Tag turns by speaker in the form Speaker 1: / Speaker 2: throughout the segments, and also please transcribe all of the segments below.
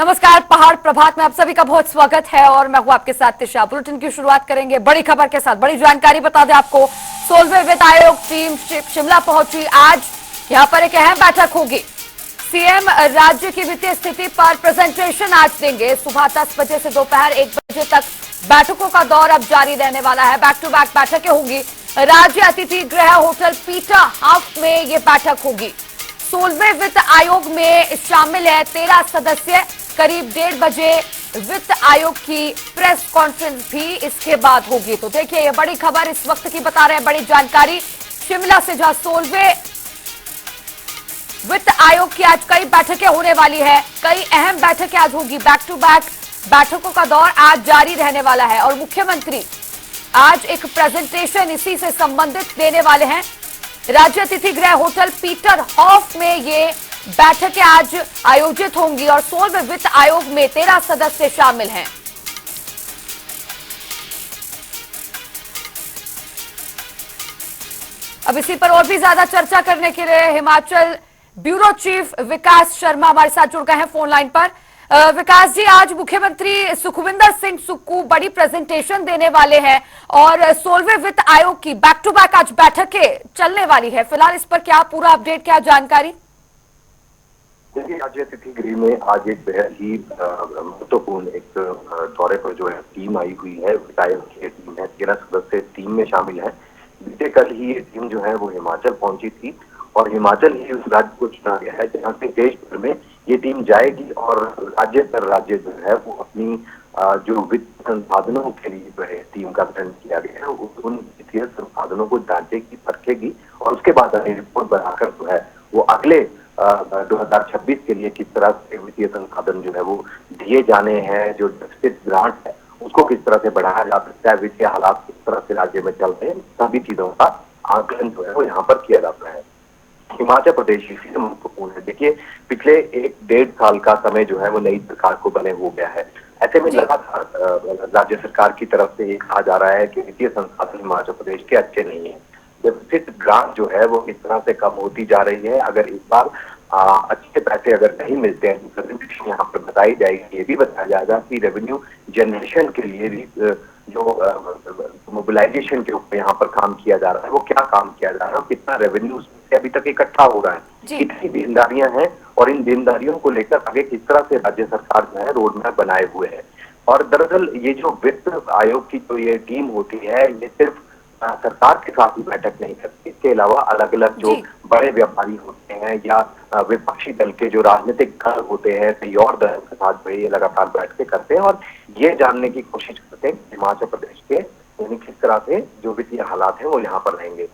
Speaker 1: नमस्कार, पहाड़ प्रभात में आप सभी का बहुत स्वागत है और मैं हूं आपके साथ तिशा। बुलेटिन की शुरुआत करेंगे बड़ी खबर के साथ। बड़ी जानकारी बता दें आपको, 16वें वित्त आयोग टीम शिमला पहुंची। आज यहां पर एक अहम बैठक होगी। सीएम राज्य की वित्तीय स्थिति पर प्रेजेंटेशन आज देंगे। सुबह 10 बजे से दोपहर 1 बजे तक बैठकों का दौर अब जारी रहने वाला है। बैक टू बैक बैठकें होंगी। राज्य अतिथि गृह होटल पीटर हाउस में ये बैठक होगी। 16वें वित्त आयोग में शामिल है 13 सदस्य। करीब 1:30 बजे वित्त आयोग की प्रेस कॉन्फ्रेंस भी इसके बाद होगी। तो देखिए, ये बड़ी खबर इस वक्त की बता रहे हैं, बड़ी जानकारी शिमला से, जहां 16वें वित्त आयोग की आज कई बैठकें होने वाली है। कई अहम बैठकें आज होगी। बैक टू बैक बैठकों का दौर आज जारी रहने वाला है और मुख्यमंत्री आज एक प्रेजेंटेशन इसी से संबंधित देने वाले हैं। राज्य अतिथि गृह होटल पीटर हॉफ में ये बैठकें आज आयोजित होंगी और 16वें वित्त आयोग में 13 सदस्य शामिल हैं। अब इसी पर और भी ज्यादा चर्चा करने के लिए हिमाचल ब्यूरो चीफ विकास शर्मा हमारे साथ जुड़ गए हैं फोन लाइन पर। विकास जी, आज मुख्यमंत्री सुखविंदर सिंह सुक्खू बड़ी प्रेजेंटेशन देने वाले हैं और 16वें वित्त आयोग की बैक टू बैक आज बैठकें चलने वाली है। फिलहाल इस पर क्या पूरा अपडेट, क्या जानकारी?
Speaker 2: देखिए, राज्य अतिथि गृह में आज एक बेहद ही महत्वपूर्ण एक दौरे पर जो है टीम आई हुई है। वित्त आयोग की टीम है, 13 सदस्य टीम में शामिल है। बीते कल ही ये टीम जो है वो हिमाचल पहुंची थी और हिमाचल ही उस राज्य को चुना गया है जहाँ से देश भर में ये टीम जाएगी और राज्य पर राज्य जो है वो अपनी जो वित्त संसाधनों के लिए जो है टीम का गठन किया गया है, उन वित्तीय संसाधनों को जांचेगी, परखेगी और उसके बाद रिपोर्ट बनाकर जो है वो अगले 2026 के लिए किस तरह से वित्तीय संसाधन जो है वो दिए जाने हैं, जो डेफिसिट ग्रांट है उसको किस तरह से बढ़ाया जा सकता है, वित्तीय हालात किस तरह से राज्य में चल रहे हैं, सभी चीजों का आकलन जो है वो यहाँ पर किया जाता है। हिमाचल प्रदेश इसी महत्वपूर्ण है। देखिए, पिछले 1-1.5 साल का समय जो है वो नई सरकार को बने हो गया है। ऐसे में लगातार राज्य सरकार की तरफ से ये कहा जा रहा है कि वित्तीय संसाधन हिमाचल प्रदेश के अच्छे नहीं है। डेफिसिट ग्रांट जो है वो किस तरह से कम होती जा रही है। अगर इस बार अच्छे पैसे अगर नहीं मिलते हैं, प्रेजेंटेशन यहाँ पर बताई जाएगी, ये भी बताया जाएगा कि रेवेन्यू जनरेशन के लिए भी जो मोबिलाइजेशन के ऊपर यहाँ पर काम किया जा रहा है, वो क्या काम किया जा रहा है, कितना रेवेन्यू से अभी तक इकट्ठा हो रहा है, कितनी देनदारियां हैं और इन देनदारियों को लेकर आगे किस तरह से राज्य सरकार जो है रोड मैप बनाए हुए है। और दरअसल ये जो वित्त आयोग की जो ये टीम होती है, ये सिर्फ सरकार के साथ ही बैठक नहीं करती, इसके अलावा अलग अलग जो बड़े व्यापारी होते हैं या विपक्षी दल के जो राजनीतिक दल होते हैं, कई और दल के साथ भी ये लगातार बैठकें करते हैं और ये जानने की कोशिश करते हैं कि हिमाचल प्रदेश के यानी किस तरह से जो वित्तीय हालात है वो यहाँ पर रहेंगे।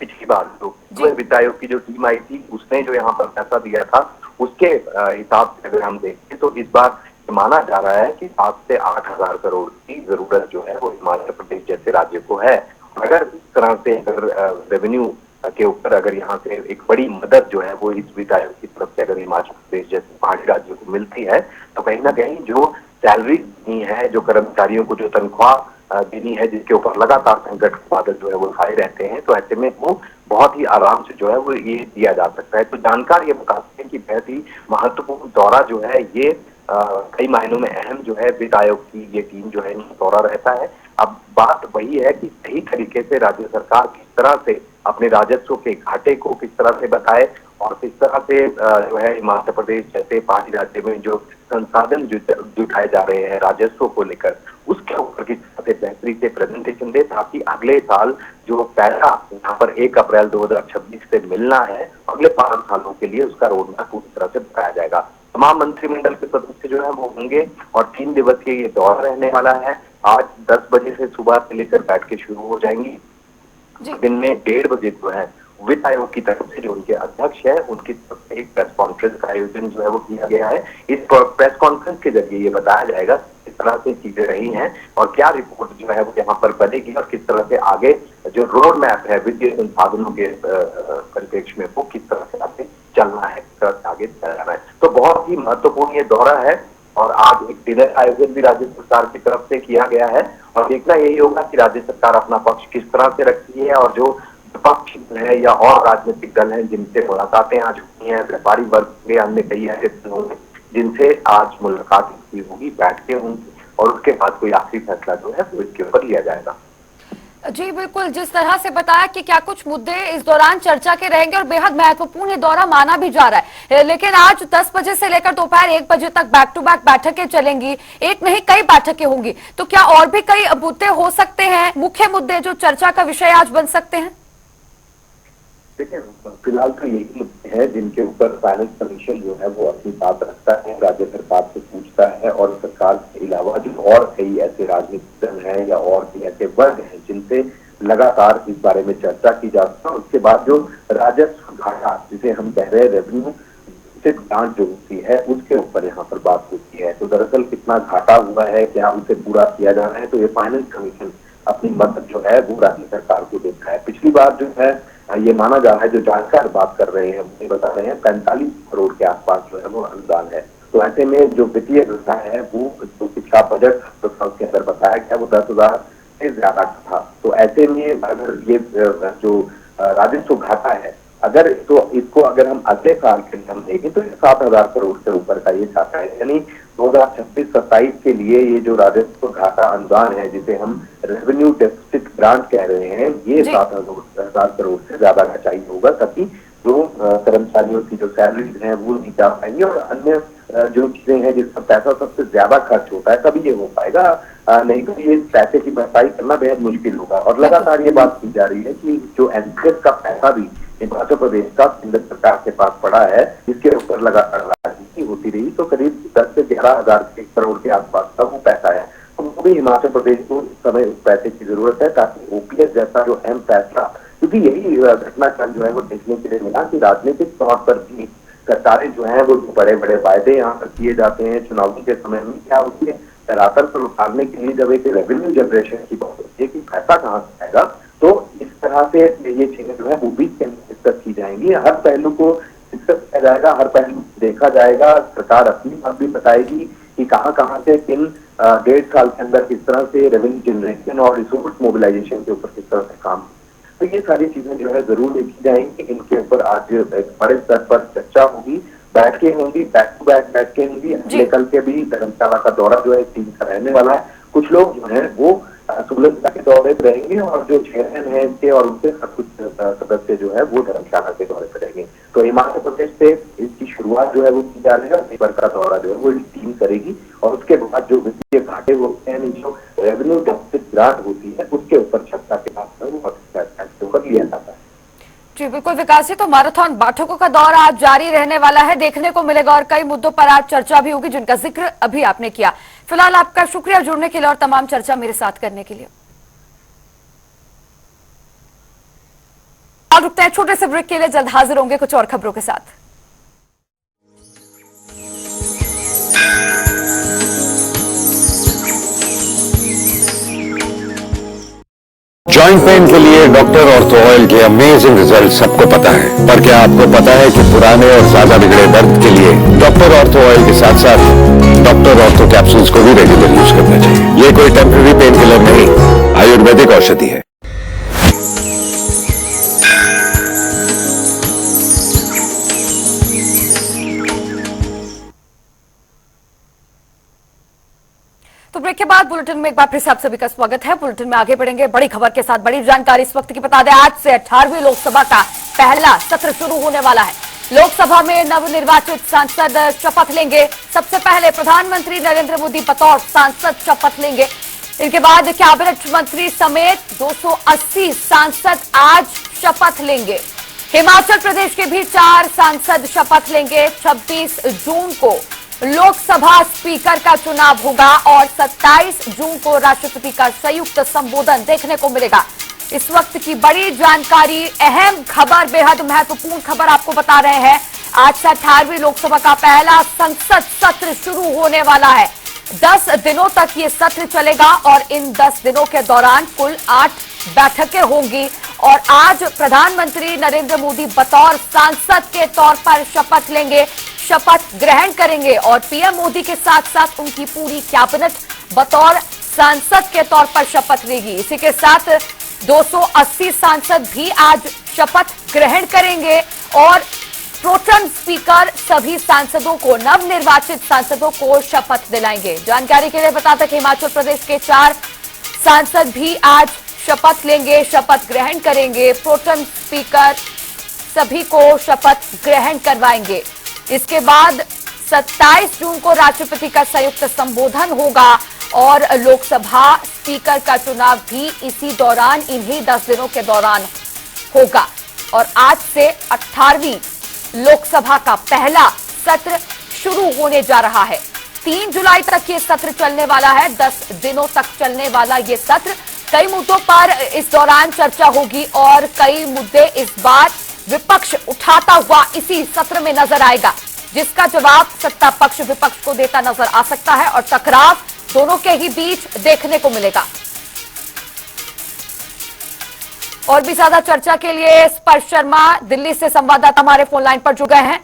Speaker 2: पिछली बार जो वित्त आयोग की जो टीम आई थी उसने जो यहाँ पर पैसा दिया था, उसके हिसाब से अगर हम देखें तो इस बार माना जा रहा है कि 7 से 8 हजार करोड़ की जरूरत जो है वो हिमाचल प्रदेश जैसे राज्य को है। अगर इस तरह से अगर रेवेन्यू के ऊपर अगर यहाँ से एक बड़ी मदद जो है वो इस वित्त आयोग की तरफ से अगर हिमाचल प्रदेश जैसे पहाड़ी राज्यों को मिलती है, तो कहीं ना कहीं जो सैलरी देनी है, जो कर्मचारियों को जो तनख्वाह देनी है, जिसके ऊपर लगातार संकट के बादल जो है वो छाए रहते हैं, तो ऐसे में वो बहुत ही आराम से जो है वो ये दिया जा सकता है। तो जानकार ये बताते हैं कि बहुत ही महत्वपूर्ण दौरा जो है ये कई मायनों में अहम जो है वित्त आयोग की ये टीम जो है दौरा रहता है। अब बात वही है कि सही तरीके से राज्य सरकार किस तरह से अपने राजस्व के घाटे को किस तरह से बताए और किस तरह से जो है हिमाचल प्रदेश जैसे पहाड़ी राज्य में जो संसाधन जुटाए जा रहे हैं राजस्व को लेकर, उसके ऊपर किस तरह से बेहतरी से प्रेजेंटेशन दे, ताकि अगले साल जो पैसा यहाँ पर 1 अप्रैल 2026 से मिलना है, अगले 5 सालों के लिए उसका रोड मैप पूरी तरह से बताया जाएगा। तमाम मंत्रिमंडल के सदस्य जो है वो होंगे और 3 दिवसीय ये दौरा रहने वाला है। आज 10 बजे से सुबह से लेकर बैठकें शुरू हो जाएंगी। दिन में 1:30 बजे जो है वित्त आयोग की तरफ से जो उनके अध्यक्ष है उनकी तरफ से एक प्रेस कॉन्फ्रेंस का आयोजन जो है वो किया गया है। इस प्रेस कॉन्फ्रेंस के जरिए ये बताया जाएगा किस तरह से चीजें रही हैं और क्या रिपोर्ट जो है वो यहाँ पर बनेगी और किस तरह से आगे जो रोड मैप है वित्तीय संसाधनों के परिप्रेक्ष्य में वो किस तरह से आगे चलना है, किस तरह से आगे चलना है। तो बहुत ही महत्वपूर्ण ये दौरा है और आज एक डिनर आयोजन भी राज्य सरकार की तरफ से किया गया है और देखना यही होगा कि राज्य सरकार अपना पक्ष किस तरह से रखती है और जो विपक्ष है या और राजनीतिक दल हैं जिनसे मुलाकातें आज हुई हैं, व्यापारी वर्ग के अन्य कई ऐसे जिनसे आज मुलाकात हुई होगी, बैठकें होंगी और उसके बाद कोई आखिरी फैसला जो है वो इसके ऊपर लिया जाएगा।
Speaker 1: जी बिल्कुल, जिस तरह से बताया कि क्या कुछ मुद्दे इस दौरान चर्चा के रहेंगे और बेहद महत्वपूर्ण ये दौरा माना भी जा रहा है, लेकिन आज 10 बजे से लेकर दोपहर 1 बजे तक बैक टू बैक बैठकें चलेंगी। एक नहीं कई बैठकें होंगी, तो क्या और भी कई मुद्दे हो सकते हैं, मुख्य मुद्दे जो चर्चा का विषय आज बन सकते हैं?
Speaker 2: देखिए, फिलहाल तो यही मुद्दे हैं जिनके ऊपर फाइनेंस कमीशन जो है वो अपनी बात रखता है, राज्य सरकार से पूछता है और सरकार के अलावा जो और कई ऐसे राजनीतिक दल हैं या और भी ऐसे वर्ग हैं जिनसे लगातार इस बारे में चर्चा की जाती है। उसके बाद जो राजस्व घाटा जिसे हम कह रहे हैं रेवेन्यू से ग्रांट जो होती है उसके ऊपर यहाँ पर बात होती है। तो दरअसल कितना घाटा हुआ है, क्या उसे पूरा किया जाना है, तो ये फाइनेंस कमीशन अपनी मदद जो है वो राज्य सरकार को देता है। पिछली बार जो है ये माना जा रहा है, जो जानकार बात कर रहे हैं वो बता रहे हैं 45 करोड़ के आसपास जो है वो अनुदान है। तो ऐसे में जो वित्तीय घाटा है वो जो पिछला बजट के अंदर बताया गया वो 10,000 से ज्यादा था। तो ऐसे में अगर ये जो राजस्व घाटा है, अगर तो इसको अगर हम अगले साल के लिए हम देखें तो 7,000 करोड़ से ऊपर का ये घाटा है। यानी 2026-27 के लिए ये जो राजस्व घाटा अनुदान है जिसे हम रेवेन्यू डेफिसिट ग्रांट कह रहे हैं, ये 7,000 करोड़ से ज्यादा का चाहिए होगा, ताकि जो कर्मचारियों की जो सैलरीज हैं वो नहीं जा पाएंगी और अन्य जो चीजें हैं जिसका पैसा सबसे ज्यादा खर्च होता है तभी ये हो पाएगा, नहीं तो ये पैसे की भरपाई करना बेहद मुश्किल होगा। और लगातार ये बात की जा रही है कि जो एनपीएस का पैसा भी हिमाचल प्रदेश का केंद्र सरकार के पास पड़ा है, जिसके ऊपर लगातार राजनीति होती रही, तो करीब 10 से 11,000 करोड़ के आसपास का वो पैसा है। तो वो भी हिमाचल प्रदेश को इस समय उस पैसे की जरूरत है ताकि ओपीएस जैसा जो अहम फैसला, क्योंकि यही घटनाक्रम जो है वो देखने के लिए मिला कि राजनीतिक तौर पर भी सरकारें जो है वो बड़े बड़े वायदे यहाँ पर किए जाते हैं चुनावों के समय में, क्या उसके धरातल पर उतारने के लिए जब एक रेवेन्यू जनरेशन की बात होती है कि पैसा कहाँ से आएगा, तो इस तरह से ये चीजें जो है वो भी डिस्कस की जाएंगी। हर पहलू को डिस्कस किया जाएगा, हर पहलू देखा जाएगा, सरकार अपनी बात भी बताएगी कि कहाँ से किन 1.5 साल के अंदर किस तरह से रेवेन्यू जनरेशन और रिसोर्स मोबिलाइजेशन के ऊपर किस तरह से काम। तो ये सारी चीजें जो है जरूर देखी जाएंगी, इनके ऊपर आज एक बड़े स्तर पर चर्चा होगी, बैठकें होंगी, बैक टू बैक बैठकें होंगी। अगले कल के भी धर्मशाला का दौरा जो है 3 का रहने वाला है। कुछ लोग जो है वो सुलभता के दौरे पर रहेंगे और जो चेयरमैन है इसके और उनके कुछ सदस्य जो है वो धर्मशाला के दौरे पर रहेंगे। तो हिमाचल प्रदेश से इसकी शुरुआत जो है वो की जा रही है, पेपर का दौरा जो है वो टीम करेगी और उसके बाद जो वित्तीय घाटे होते हैं, जो रेवेन्यू डेफिसिट ग्रांट होती है, उसके ऊपर चर्चा के बाद लिया जाता है।
Speaker 1: जी बिल्कुल विकास जी, तो मैराथन बैठकों का दौर आज जारी रहने वाला है, देखने को मिलेगा और कई मुद्दों पर आज चर्चा भी होगी जिनका जिक्र अभी आपने किया। फिलहाल आपका शुक्रिया जुड़ने के लिए और तमाम चर्चा मेरे साथ करने के लिए। रुकते हैं छोटे से ब्रेक के लिए, जल्द हाजिर होंगे कुछ और खबरों के साथ।
Speaker 3: जॉइंट पेन के लिए डॉक्टर ऑर्थो ऑयल के अमेजिंग रिजल्ट सबको पता है, पर क्या आपको पता है कि पुराने और ज्यादा बिगड़े दर्द के लिए डॉक्टर ऑर्थो ऑयल के साथ साथ डॉक्टर ऑर्थो कैप्सूल्स को भी रेगुलर यूज करना चाहिए। ये कोई टेम्पररी पेन किलर नहीं, आयुर्वेदिक औषधि है।
Speaker 1: तो ब्रेक के बाद बुलेटिन में एक बार फिर से आप सभी का स्वागत है। बुलेटिन में आगे बढ़ेंगे बड़ी खबर के साथ, बड़ी जानकारी इस वक्त की बता दें। आज से 18वीं लोकसभा का पहला सत्र शुरू होने वाला है। लोकसभा में नवनिर्वाचित सांसद शपथ लेंगे। सबसे पहले प्रधानमंत्री नरेंद्र मोदी बतौर सांसद शपथ लेंगे। इनके बाद कैबिनेट मंत्री समेत 280 सांसद आज शपथ लेंगे। हिमाचल प्रदेश के भी 4 सांसद शपथ लेंगे। 26 जून को लोकसभा स्पीकर का चुनाव होगा और 27 जून को राष्ट्रपति का संयुक्त संबोधन देखने को मिलेगा। इस वक्त की बड़ी जानकारी, अहम खबर, बेहद महत्वपूर्ण खबर आपको बता रहे हैं। आज से 18वीं लोकसभा का पहला संसद सत्र शुरू होने वाला है। 10 दिनों तक ये सत्र चलेगा और इन 10 दिनों के दौरान कुल 8 बैठकें होंगी और आज प्रधानमंत्री नरेंद्र मोदी बतौर सांसद के तौर पर शपथ लेंगे, शपथ ग्रहण करेंगे और पीएम मोदी के साथ साथ उनकी पूरी कैबिनेट बतौर सांसद के तौर पर शपथ लेगी। इसी के साथ 280 सांसद भी आज शपथ ग्रहण करेंगे और प्रोटेम स्पीकर सभी सांसदों को, नवनिर्वाचित सांसदों को शपथ दिलाएंगे। जानकारी के लिए बता दें कि हिमाचल प्रदेश के 4 सांसद भी आज शपथ लेंगे, शपथ ग्रहण करेंगे। प्रोटेम स्पीकर सभी को शपथ ग्रहण करवाएंगे। इसके बाद 27 जून को राष्ट्रपति का संयुक्त संबोधन होगा और लोकसभा स्पीकर का चुनाव भी इसी दौरान, इन्हीं 10 दिनों के दौरान होगा। और आज से 18वीं लोकसभा का पहला सत्र शुरू होने जा रहा है। 3 जुलाई तक ये सत्र चलने वाला है। 10 दिनों तक चलने वाला ये सत्र। कई मुद्दों पर इस दौरान चर्चा होगी और कई मुद्दे इस बार विपक्ष उठाता हुआ इसी सत्र में नजर आएगा, जिसका जवाब सत्ता पक्ष विपक्ष को देता नजर आ सकता है और टकराव दोनों के ही बीच देखने को मिलेगा। और भी ज्यादा चर्चा के लिए स्पर्श शर्मा दिल्ली से संवाददाता हमारे फोन लाइन पर जुड़ गए हैं।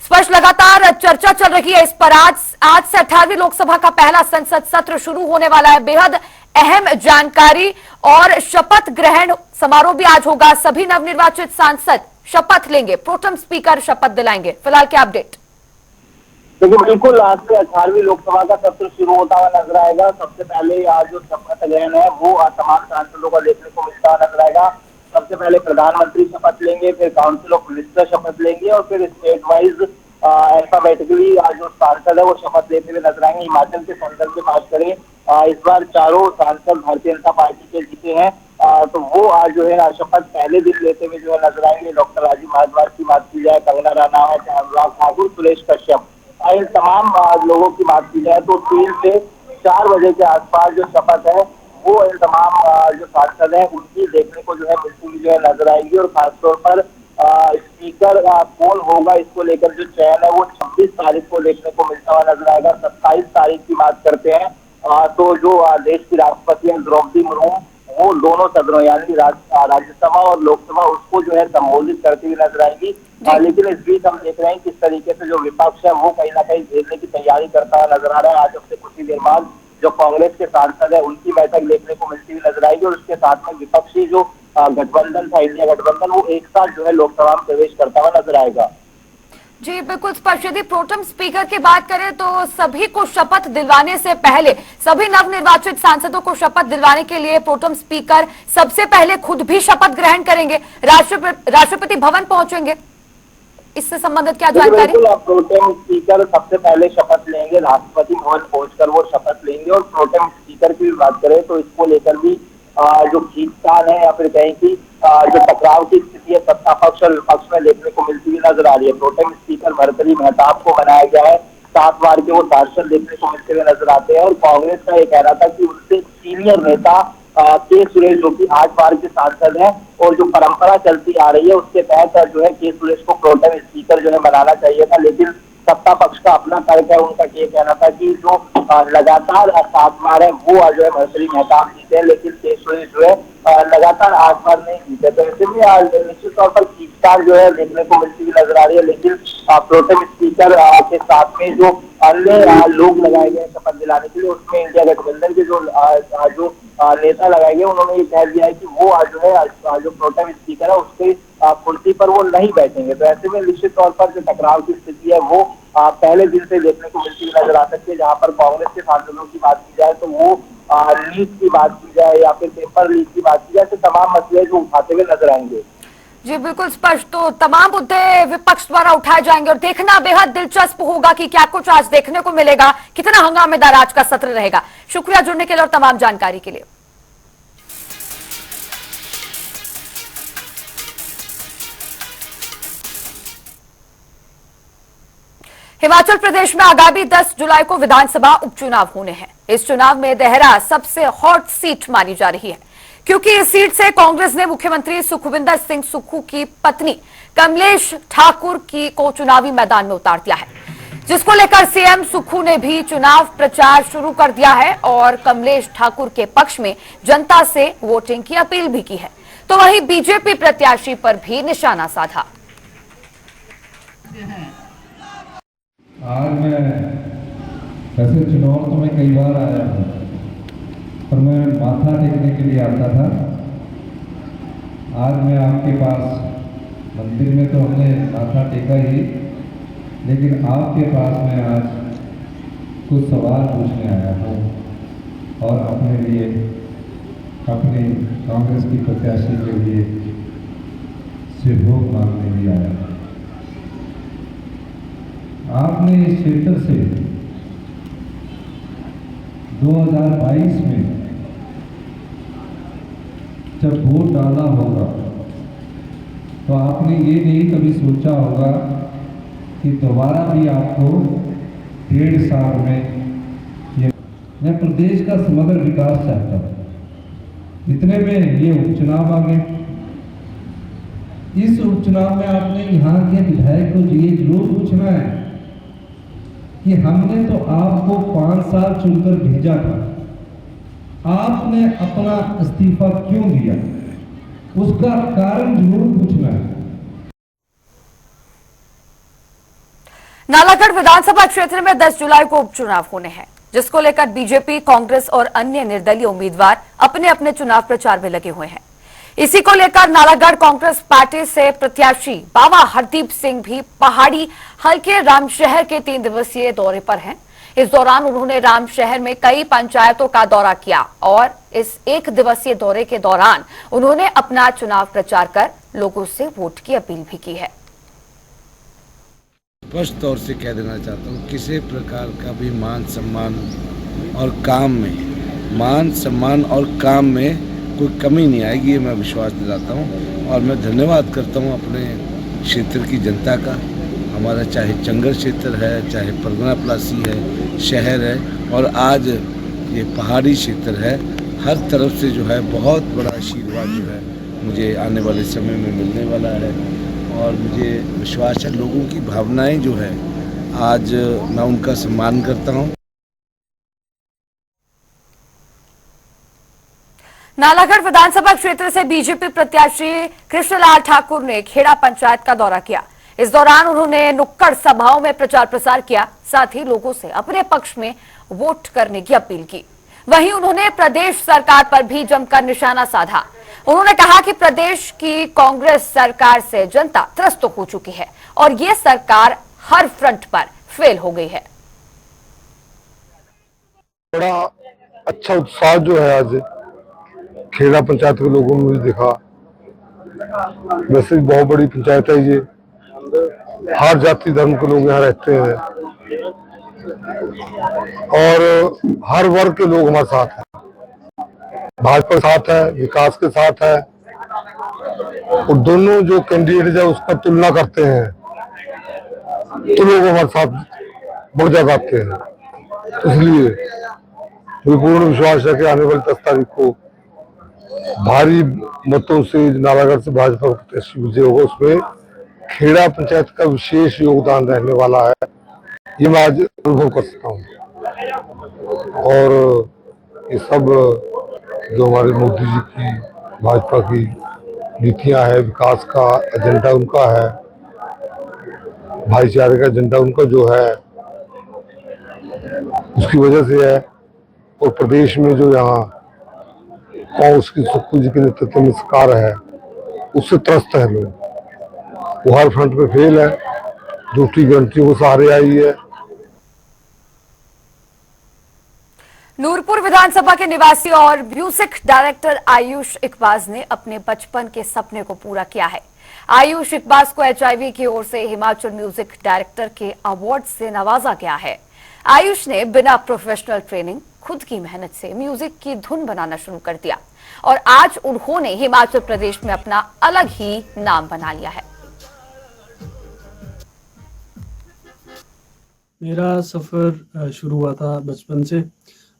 Speaker 1: स्पर्श, लगातार चर्चा चल रही है इस पर। आज से 18वीं लोकसभा का पहला संसद सत्र शुरू होने वाला है। बेहद अहम जानकारी और शपथ ग्रहण समारोह भी आज होगा। सभी नवनिर्वाचित सांसद शपथ लेंगे, प्रोटेम स्पीकर शपथ दिलाएंगे। फिलहाल क्या अपडेट?
Speaker 4: देखिए, बिल्कुल आज से 18वीं लोकसभा का सत्र शुरू होता हुआ नजर आएगा। सबसे पहले आज जो शपथ ग्रहण है वो तमाम सांसदों को देखने को मिलता हुआ नजर आएगा। सबसे पहले प्रधानमंत्री शपथ लेंगे, फिर काउंसिल ऑफ मिनिस्टर शपथ लेंगे और फिर स्टेट वाइज अल्फाबेटिकली जो सांसद है वो शपथ लेते हुए नजर आएंगे। हिमाचल के संदर्भ में बात करें, इस बार चारों सांसद भारतीय जनता पार्टी के जीते हैं, तो वो आज जो है शपथ पहले दिन लेते हुए जो है नजर आएंगे। डॉक्टर राजीव भारद्वाज की बात की जाए, कंगना रनावत, अनुराग ठाकुर, सुरेश कश्यप, इन तमाम लोगों की बात की जाए तो 3 से 4 बजे के आसपास जो शपथ है वो इन तमाम जो सांसद हैं उनकी देखने को जो है मिलती हुई जो है नजर आएगी। और खासतौर पर स्पीकर कौन होगा इसको लेकर जो चयन है वो 26 तारीख को देखने को मिलता हुआ नजर आएगा। 27 तारीख की बात करते हैं तो जो देश की राष्ट्रपति हैं द्रौपदी मुर्मू, वो दोनों सदनों यानी राज्यसभा और लोकसभा उसको जो है संबोधित करती हुई नजर आएंगी। लेकिन इस बीच हम देख रहे हैं किस तरीके से जो विपक्ष है वो कहीं ना कहीं घेरने की तैयारी करता हुआ नजर आ रहा है। आज अब से कुछ ही देर बाद जो कांग्रेस के सांसद है उनकी बैठक देखने को मिलती हुई नजर आएगी और उसके साथ में विपक्षी जो गठबंधन था, इंडिया गठबंधन, वो एक साथ जो है लोकसभा में प्रवेश करता हुआ नजर आएगा।
Speaker 1: जी बिल्कुल स्पष्ट। यदि प्रोटेम स्पीकर की बात करें तो सभी को शपथ दिलवाने से पहले, सभी नवनिर्वाचित सांसदों को शपथ दिलवाने के लिए प्रोटेम स्पीकर सबसे पहले खुद भी शपथ ग्रहण करेंगे, राष्ट्रपति भवन पहुंचेंगे। इससे संबंधित क्या जानकारी?
Speaker 4: प्रोटेम स्पीकर सबसे पहले शपथ लेंगे, राष्ट्रपति भवन पहुंचकर वो शपथ लेंगे। और प्रोटेम स्पीकर की बात करें तो इसको लेकर भी जो खींचतान है या फिर कहें कि जो टकराव की स्थिति है सत्ता पक्ष और विपक्ष में देखने को मिलती हुई नजर आ रही है। प्रोटेम स्पीकर भर्तृहरि मेहताब को बनाया गया है, 7 बार के वो सांसद देखने को मिलते हुए नजर आते हैं। और कांग्रेस का ये कहना था कि उनसे सीनियर नेता के सुरेश जो कि 8 बार के सांसद हैं और जो परंपरा चलती आ रही है उसके तहत जो है के सुरेश को प्रोटेम स्पीकर जो है बनाना चाहिए था। लेकिन सत्ता पक्ष का अपना तर्क है, उनका ये कहना था कि जो लगातार 7 बार है वो जो है भर्तृहरि मेहताब जीते हैं, लेकिन के सुरेश जो है लगातार 8 बार नहीं जीते। तो ऐसे में निश्चित तौर पर खींचतान जो है देखने को मिलती हुई नजर आ रही है। लेकिन प्रोटेम स्पीकर के साथ में जो अन्य लोग लगाए गए शपथ दिलाने के लिए, उसमें इंडिया गठबंधन के जो नेता लगाए गए, उन्होंने ये कह दिया है कि वो जो है जो प्रोटेम स्पीकर है उसके कुर्सी पर वो नहीं बैठेंगे। तो ऐसे में निश्चित तौर पर जो टकराव की स्थिति है वो पहले दिन से देखने को मिलती हुई नजर आ सकती है। जहां पर कांग्रेस के सांसदों की बात की जाए तो वो लीक की बात की जाए या फिर पेपर लीक की बात की जाए तो तमाम मसले जो उठाते हुए नजर आएंगे।
Speaker 1: जी बिल्कुल स्पष्ट। तो तमाम मुद्दे विपक्ष द्वारा उठाए जाएंगे और देखना बेहद दिलचस्प होगा कि क्या कुछ आज देखने को मिलेगा, कितना हंगामेदार आज का सत्र रहेगा। शुक्रिया जुड़ने के लिए और तमाम जानकारी के लिए। हिमाचल प्रदेश में आगामी 10 जुलाई को विधानसभा उपचुनाव होने हैं। इस चुनाव में देहरा सबसे हॉट सीट मानी जा रही है, क्योंकि इस सीट से कांग्रेस ने मुख्यमंत्री सुखविंदर सिंह सुक्खू की पत्नी कमलेश ठाकुर को चुनावी मैदान में उतार दिया है, जिसको लेकर सीएम सुक्खू ने भी चुनाव प्रचार शुरू कर दिया है और कमलेश ठाकुर के पक्ष में जनता से वोटिंग की अपील भी की है। तो वहीं बीजेपी प्रत्याशी पर भी निशाना साधा।
Speaker 5: आज मैं वैसे चिन्नौर तो मैं कई बार आया हूँ, पर मैं माथा टेकने के लिए आता था। आज मैं आपके पास मंदिर में तो हमने माथा टेका ही, लेकिन आपके पास मैं आज कुछ सवाल पूछने आया हूँ और अपने लिए, अपनी कांग्रेस की प्रत्याशी के लिए सहयोग मांगने भी आया हूँ। आपने इस क्षेत्र से 2022 में जब वोट डाला होगा तो आपने ये नहीं कभी सोचा होगा कि दोबारा भी आपको 1.5 साल में ये, मैं प्रदेश का समग्र विकास चाहता हूँ। इतने में ये उपचुनाव आ गए। इस उपचुनाव में आपने यहाँ के विधायक को ये जरूर पूछना है कि हमने तो आपको 5 साल चुनकर भेजा था, आपने अपना इस्तीफा क्यों दिया, उसका कारण जरूर पूछना है।
Speaker 1: नालागढ़ विधानसभा क्षेत्र में 10 जुलाई को उपचुनाव होने हैं, जिसको लेकर बीजेपी, कांग्रेस और अन्य निर्दलीय उम्मीदवार अपने अपने चुनाव प्रचार में लगे हुए हैं। इसी को लेकर नालागढ़ कांग्रेस पार्टी से प्रत्याशी बाबा हरदीप सिंह भी पहाड़ी हल्के रामशहर के 3 दिवसीय दौरे पर हैं। इस दौरान उन्होंने रामशहर में कई पंचायतों का दौरा किया और इस 1 दिवसीय दौरे के दौरान उन्होंने अपना चुनाव प्रचार कर लोगों से वोट की अपील भी की है।
Speaker 6: स्पष्ट तौर से कह देना चाहता हूँ, किसी प्रकार का भी मान सम्मान और काम में कोई कमी नहीं आएगी, ये मैं विश्वास दिलाता हूँ। और मैं धन्यवाद करता हूँ अपने क्षेत्र की जनता का। हमारा चाहे चंगर क्षेत्र है, चाहे परगना प्लासी है, शहर है और आज ये पहाड़ी क्षेत्र है, हर तरफ से जो है बहुत बड़ा आशीर्वाद जो है मुझे आने वाले समय में मिलने वाला है। और मुझे विश्वास है लोगों की भावनाएं जो है आज मैं उनका सम्मान करता हूं।
Speaker 1: नालागढ़ विधानसभा क्षेत्र से बीजेपी प्रत्याशी कृष्णलाल ठाकुर ने खेड़ा पंचायत का दौरा किया। इस दौरान उन्होंने नुक्कड़ सभाओं में प्रचार प्रसार किया, साथ ही लोगों से अपने पक्ष में वोट करने की अपील की। वहीं उन्होंने प्रदेश सरकार पर भी जमकर निशाना साधा। उन्होंने कहा कि प्रदेश की कांग्रेस सरकार से जनता त्रस्त हो चुकी है और ये सरकार हर फ्रंट पर फेल हो गई है।
Speaker 7: बड़ा अच्छा उत्साह जो है आज खेड़ा पंचायत के लोगों में मुझे दिखा। वैसे भी बहुत बड़ी पंचायत है ये, हर जाति धर्म के लोग यहाँ रहते हैं और हर वर्ग के लोग हमारे साथ हैं। भाजपा के साथ है, विकास के साथ है और दोनों जो कैंडिडेट है उसका तुलना करते हैं तो लोग हमारे साथ बहुत ज्यादा आते हैं। इसलिए मुझे पूर्ण विश्वास है कि आने वाली 10 तारीख को भारी मतों से नालागढ़ से भाजपा प्रत्याशी विजय होगा। उसमें खेड़ा पंचायत का विशेष योगदान रहने वाला है, ये मैं आज अनुभव कर सकता हूँ। और ये सब जो हमारे मोदी जी की भाजपा की नीतियां है, विकास का एजेंडा उनका है, भाईचारे का एजेंडा उनका जो है, उसकी वजह से है। और प्रदेश में जो यहाँ कांग्रेस की सुक्खू जी के नेतृत्व में सरकार है, उससे त्रस्त है लोग। वो हर फ्रंट पे फेल है, दूसरी गारंटियों को सहारे आई है।
Speaker 1: नूरपुर विधानसभा के निवासी और म्यूजिक डायरेक्टर आयुष इकबाज ने अपने बचपन के सपने को पूरा किया है। आयुष इकबाज को HIV की ओर से हिमाचल म्यूजिक डायरेक्टर के अवार्ड से नवाजा गया है। आयुष ने बिना प्रोफेशनल ट्रेनिंग खुद की मेहनत से म्यूजिक की धुन बनाना शुरू कर दिया और आज उन्होंने हिमाचल प्रदेश में अपना अलग ही नाम बना लिया है।
Speaker 8: मेरा सफ़र शुरू हुआ था बचपन से।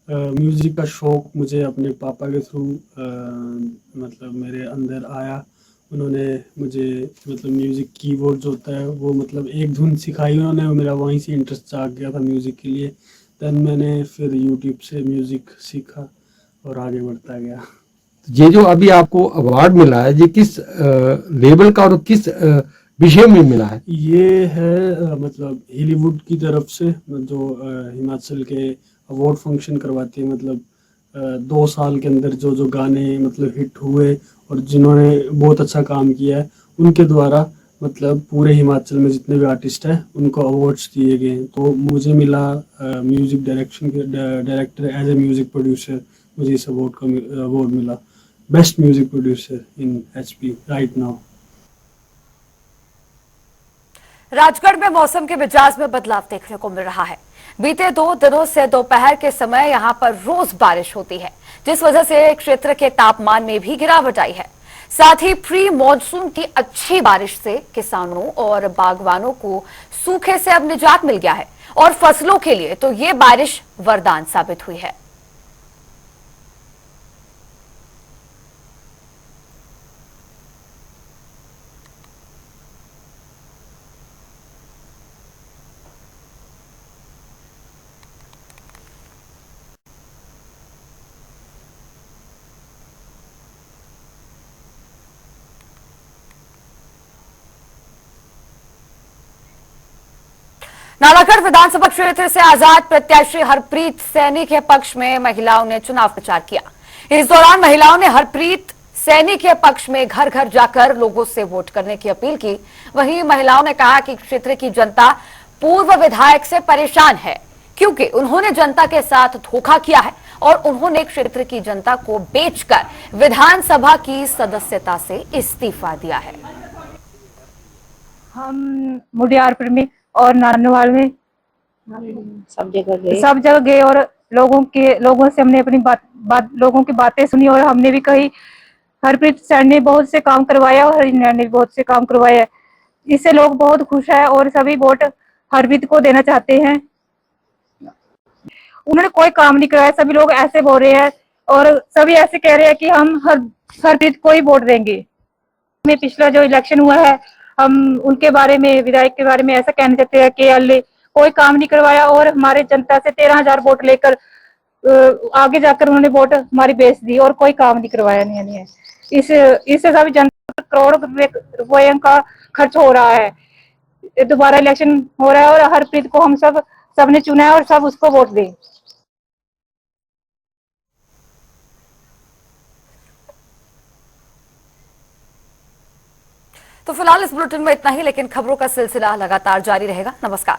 Speaker 8: म्यूज़िक का शौक़ मुझे अपने पापा के थ्रू मतलब मेरे अंदर आया। उन्होंने मुझे मतलब म्यूज़िक कीबोर्ड जो होता है वो मतलब एक धुन सिखाई उन्होंने, मेरा वहीं से इंटरेस्ट जाग गया था म्यूज़िक के लिए। दैन मैंने फिर यूट्यूब से म्यूज़िक सीखा और आगे बढ़ता गया।
Speaker 9: ये जो अभी आपको अवार्ड मिला है, ये किस लेवल का और किस विषय में मिला है?
Speaker 8: ये है मतलब हॉलीवुड की तरफ से, जो हिमाचल के अवार्ड फंक्शन करवाते हैं। मतलब 2 साल के अंदर जो जो गाने मतलब हिट हुए और जिन्होंने बहुत अच्छा काम किया है, उनके द्वारा मतलब पूरे हिमाचल में जितने भी आर्टिस्ट हैं उनको अवार्ड्स दिए गए हैं। तो मुझे मिला म्यूजिक डायरेक्शन के director as a music producer, मुझे इस अवार्ड का अवार्ड मिला best music producer in HP right now.
Speaker 1: Rajgarh में मौसम के मिजाज में बदलाव देखने को मिल रहा है। बीते 2 दिनों से दोपहर के समय यहां पर रोज बारिश होती है, जिस वजह से क्षेत्र के तापमान में भी गिरावट आई है। साथ ही प्री मॉनसून की अच्छी बारिश से किसानों और बागवानों को सूखे से अब निजात मिल गया है और फसलों के लिए तो ये बारिश वरदान साबित हुई है। नालागढ़ विधानसभा क्षेत्र से आजाद प्रत्याशी हरप्रीत सैनी के पक्ष में महिलाओं ने चुनाव प्रचार किया। इस दौरान महिलाओं ने हरप्रीत सैनी के पक्ष में घर घर जाकर लोगों से वोट करने की अपील की। वहीं महिलाओं ने कहा कि क्षेत्र की जनता पूर्व विधायक से परेशान है, क्योंकि उन्होंने जनता के साथ धोखा किया है और उन्होंने क्षेत्र की जनता को बेचकर विधानसभा की सदस्यता से इस्तीफा दिया है।
Speaker 10: हम मुडियारपुर में और नारनवाल में सब जगह गए और लोगों से हमने अपनी लोगों की बातें सुनी और हमने भी कही। हरप्रीत सैनी ने बहुत से काम करवाया और हरियाणा ने भी बहुत से काम करवाया, इससे लोग बहुत खुश है और सभी वोट हरप्रीत को देना चाहते हैं। उन्होंने कोई काम नहीं करवाया, सभी लोग ऐसे बोल रहे हैं और सभी ऐसे कह रहे हैं कि हम हरप्रीत को ही वोट देंगे। में पिछला जो इलेक्शन हुआ है, हम उनके बारे में, विधायक के बारे में ऐसा कहना चाहते हैं कि कोई काम नहीं करवाया और हमारे जनता से 13,000 वोट लेकर आगे जाकर उन्होंने वोट हमारी बेच दी और कोई काम नहीं करवाया नहीं है। इससे सभी जनता पर करोड़ों रुपये का खर्च हो रहा है। दोबारा इलेक्शन हो रहा है और हरप्रीत को हम सबने चुना है और सब उसको वोट दें।
Speaker 1: तो फिलहाल इस बुलेटिन में इतना ही, लेकिन खबरों का सिलसिला लगातार जारी रहेगा। नमस्कार।